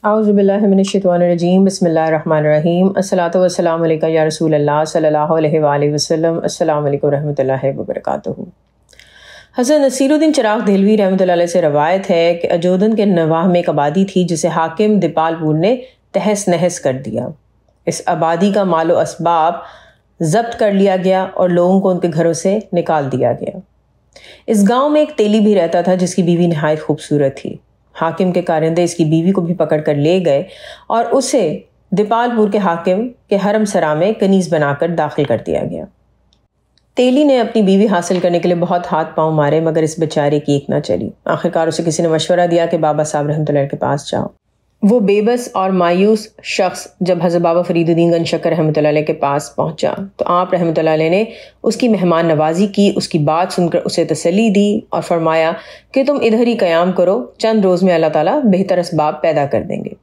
اعوذ باللہ من الشیطان الرجیم بسم اللہ الرحمن الرحیم الصلاۃ والسلام علیکہ یا رسول اللہ صلی اللہ علیہ وآلہ وسلم السلام علیکم ورحمۃ اللہ وبرکاتہ۔ حضرت نصیر الدین چراغ دہلوی رحمۃ اللہ علیہ سے روایت ہے کہ اجودھن کے نواح میں ایک آبادی تھی جسے حاکم دیپال پور نے تہس نہس کر دیا۔ اس آبادی کا مال و اسباب ضبط کر لیا گیا اور لوگوں کو ان کے گھروں سے نکال دیا گیا۔ اس گاؤں میں ایک تیلی بھی رہتا تھا جس کی بیوی نہایت خوبصورت تھی۔ حاکم کے کارندے اس کی بیوی کو بھی پکڑ کر لے گئے اور اسے دیپال پور کے حاکم کے حرم سرا میں کنیز بنا کر داخل کر دیا گیا۔ تیلی نے اپنی بیوی حاصل کرنے کے لیے بہت ہاتھ پاؤں مارے مگر اس بیچارے کی ایک نہ چلی۔ آخرکار اسے کسی نے مشورہ دیا کہ بابا صاحب رحمۃ اللہ کے پاس جاؤ۔ وہ بے بس اور مایوس شخص جب حضرت بابا فرید الدین گنج شکر رحمۃ اللہ علیہ کے پاس پہنچا تو آپ رحمۃ اللہ علیہ نے اس کی مہمان نوازی کی، اس کی بات سن کر اسے تسلی دی اور فرمایا کہ تم ادھر ہی قیام کرو، چند روز میں اللہ تعالیٰ بہتر اسباب پیدا کر دیں گے۔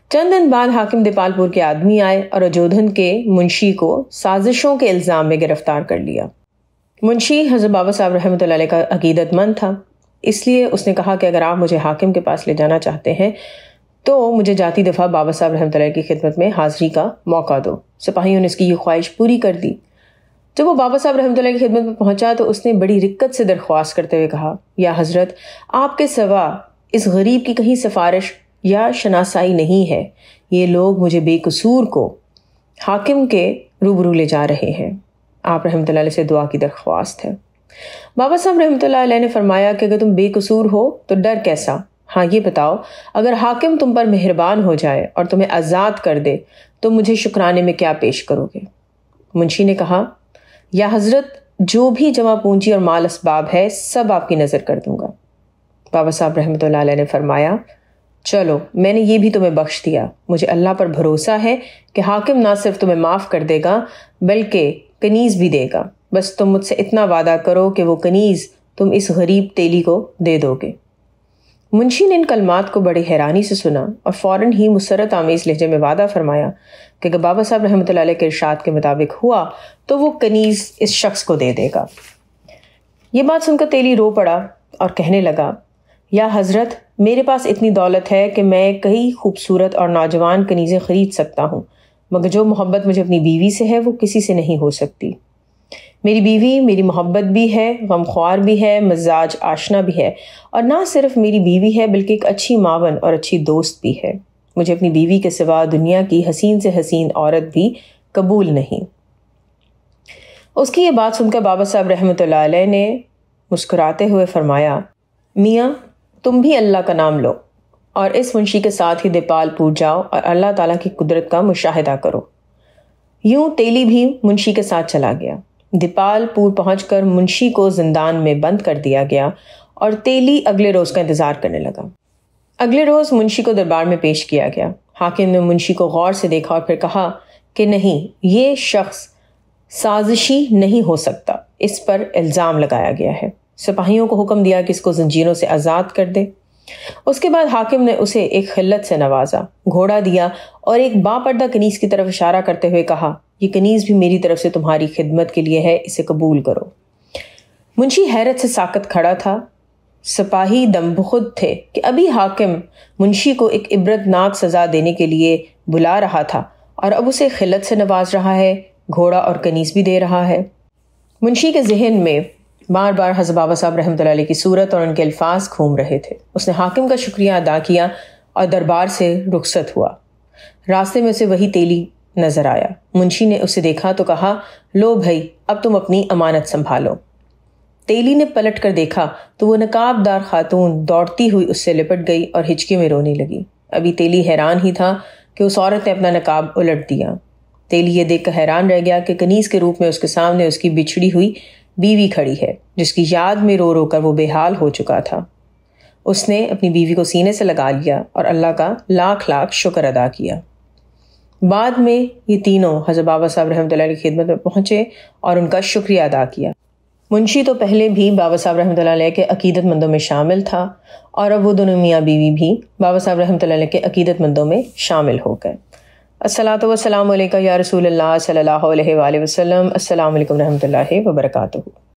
چند دن بعد حاکم دیپال پور کے آدمی آئے اور اجودھن کے منشی کو سازشوں کے الزام میں گرفتار کر لیا۔ منشی حضرت بابا صاحب رحمۃ اللہ علیہ کا عقیدت مند تھا، اس لیے اس نے کہا کہ اگر آپ مجھے حاکم کے پاس لے جانا چاہتے ہیں تو مجھے جاتی دفعہ بابا صاحب رحمۃ اللہ کی خدمت میں حاضری کا موقع دو۔ سپاہیوں نے اس کی یہ خواہش پوری کر دی۔ جب وہ بابا صاحب رحمۃ اللہ کی خدمت میں پہنچا تو اس نے بڑی رکت سے درخواست کرتے ہوئے کہا، یا حضرت، آپ کے سوا اس غریب کی کہیں سفارش یا شناسائی نہیں ہے۔ یہ لوگ مجھے بے قصور کو حاکم کے روبرو لے جا رہے ہیں۔ آپ رحمۃ اللہ علیہ سے دعا کی درخواست ہے۔ بابا صاحب رحمۃ اللہ علیہ نے فرمایا کہ اگر تم بے قصور ہو تو ڈر کیسا؟ ہاں یہ بتاؤ، اگر حاکم تم پر مہربان ہو جائے اور تمہیں آزاد کر دے تو مجھے شکرانے میں کیا پیش کرو گے؟ منشی نے کہا، یا حضرت، جو بھی جمع پونجی اور مال اسباب ہے سب آپ کی نظر کر دوں گا۔ بابا صاحب رحمۃ اللہ علیہ نے فرمایا، چلو میں نے یہ بھی تمہیں بخش دیا، مجھے اللہ پر بھروسہ ہے کہ حاکم نہ صرف تمہیں معاف کر دے گا بلکہ کنیز بھی دے گا، بس تم مجھ سے اتنا وعدہ کرو کہ وہ کنیز تم اس غریب تیلی کو دے دو گے۔ منشی نے ان کلمات کو بڑی حیرانی سے سنا اور فوراً ہی مسرت آمیز لہجے میں وعدہ فرمایا کہ اگر بابا صاحب رحمۃ اللہ علیہ کے ارشاد کے مطابق ہوا تو وہ کنیز اس شخص کو دے دے گا۔ یہ بات سن کر تیلی رو پڑا اور کہنے لگا، یا حضرت، میرے پاس اتنی دولت ہے کہ میں کئی خوبصورت اور نوجوان کنیزیں خرید سکتا ہوں، مگر جو محبت مجھے اپنی بیوی سے ہے وہ کسی سے نہیں ہو سکتی۔ میری بیوی میری محبت بھی ہے، غمخوار بھی ہے، مزاج آشنا بھی ہے، اور نہ صرف میری بیوی ہے بلکہ ایک اچھی معاون اور اچھی دوست بھی ہے۔ مجھے اپنی بیوی کے سوا دنیا کی حسین سے حسین عورت بھی قبول نہیں۔ اس کی یہ بات سن کر بابا صاحب رحمۃ اللہ علیہ نے مسکراتے ہوئے فرمایا، میاں تم بھی اللہ کا نام لو اور اس منشی کے ساتھ ہی دیپال پور جاؤ اور اللہ تعالیٰ کی قدرت کا مشاہدہ کرو۔ یوں تیلی بھی منشی کے ساتھ چلا گیا۔ دیپال پور پہنچ کر منشی کو زندان میں بند کر دیا گیا اور تیلی اگلے روز کا انتظار کرنے لگا۔ اگلے روز منشی کو دربار میں پیش کیا گیا۔ حاکم نے منشی کو غور سے دیکھا اور پھر کہا کہ نہیں، یہ شخص سازشی نہیں ہو سکتا، اس پر الزام لگایا گیا ہے۔ سپاہیوں کو حکم دیا کہ اس کو زنجیروں سے آزاد کر دے۔ اس کے بعد حاکم نے اسے ایک خلت سے نوازا، گھوڑا دیا اور ایک باپردہ کنیز کی طرف اشارہ کرتے ہوئے کہا، یہ کنیز بھی میری طرف سے تمہاری خدمت کے لیے ہے، اسے قبول کرو۔ منشی حیرت سے ساکت کھڑا تھا۔ سپاہی دم بخود تھے کہ ابھی حاکم منشی کو ایک عبرت ناک سزا دینے کے لیے بلا رہا تھا اور اب اسے خلت سے نواز رہا ہے، گھوڑا اور کنیز بھی دے رہا ہے۔ منشی کے ذہن میں بار بار حضرت بابا صاحب رحمۃ اللہ علیہ کی صورت اور ان کے الفاظ گھوم رہے تھے۔ اس نے حاکم کا شکریہ ادا کیا اور دربار سے رخصت ہوا۔ راستے میں اسے وہی تیلی نظر آیا۔ منشی نے اسے دیکھا تو کہا، لو بھائی، اب تم اپنی امانت سنبھالو۔ تیلی نے پلٹ کر دیکھا تو وہ نقاب دار خاتون دوڑتی ہوئی اس سے لپٹ گئی اور ہچکی میں رونے لگی۔ ابھی تیلی حیران ہی تھا کہ اس عورت نے اپنا نقاب الٹ دیا۔ تیلی یہ دیکھ کر حیران رہ گیا کہ کنیز کے روپ میں اس کے سامنے اس کی بچھڑی ہوئی بیوی کھڑی ہے، جس کی یاد میں رو رو کر وہ بے حال ہو چکا تھا۔ اس نے اپنی بیوی کو سینے سے لگا لیا اور اللہ کا لاکھ لاکھ شکر ادا کیا۔ بعد میں یہ تینوں حضرت بابا صاحب رحمۃ اللہ کی خدمت میں پہنچے اور ان کا شکریہ ادا کیا۔ منشی تو پہلے بھی بابا صاحب رحمۃ اللہ علیہ کے عقیدت مندوں میں شامل تھا اور اب وہ دونوں میاں بیوی بھی بابا صاحب رحمۃ اللہ علیہ کے عقیدت مندوں میں شامل ہو گئے۔ الصلاۃ والسلام علیکہ یا رسول اللہ صلی اللہ علیہ وآلہ وسلم۔ السلام علیکم ورحمۃ اللہ وبرکاتہ۔